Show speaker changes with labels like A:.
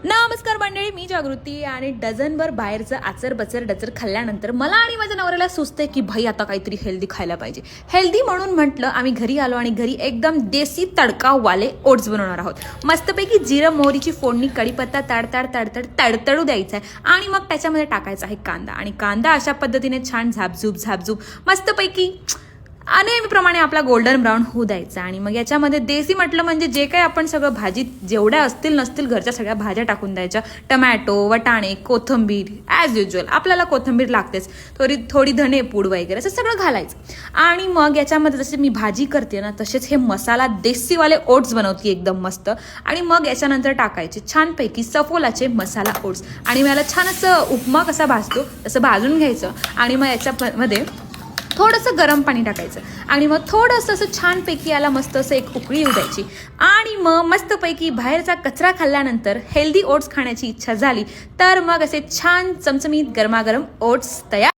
A: नमस्कार मंडळी, मी जागृती. आणि डझनभर बाहेरचं आचर बचर डचर खाल्ल्यानंतर मला आणि माझ्या नवऱ्याला सुचतंय की भाई आता काहीतरी हेल्दी खायला पाहिजे. हेल्दी म्हणून म्हटलं आम्ही घरी आलो आणि घरी एकदम देसी तडकावाले ओट्स बनवणार आहोत. मस्तपैकी जिरं मोहरीची फोडणी, कढीपत्ता तडतड तडतड तडतडू द्यायचा आहे आणि मग त्याच्यामध्ये टाकायचा आहे कांदा. आणि कांदा अशा पद्धतीने छान झापझूप मस्तपैकी नेहमीप्रमाणे आपला गोल्डन ब्राऊन होऊ द्यायचा. आणि मग याच्यामध्ये देसी म्हटलं म्हणजे जे काही आपण सगळं भाजीत जेवढ्या असतील नसतील घरच्या सगळ्या भाज्या टाकून द्यायच्या. टमॅटो, वटाणे, कोथिंबीर, ॲज युज्युअल आपल्याला कोथिंबीर लागतेच, थोडी धने पूड वगैरे असं सगळं घालायचं. आणि मग याच्यामध्ये जसे मी भाजी करते ना तसेच हे मसाला देसीवाले ओट्स बनवते एकदम मस्त. आणि मग याच्यानंतर टाकायचे छानपैकी सफोलाचे मसाला ओट्स. आणि मला छान असं उपमा कसा भाजतो तसं भाजून घ्यायचं. आणि मग याच्यामध्ये थोडंसं गरम पाणी टाकायचं आणि मग थोडंसं असं छानपैकी याला मस्त असं एक उकळी येऊ द्यायची. आणि मग मस्तपैकी बाहेरचा कचरा खाल्ल्यानंतर हेल्दी ओट्स खाण्याची इच्छा झाली तर मग असे छान चमचमीत गरमागरम ओट्स तयार.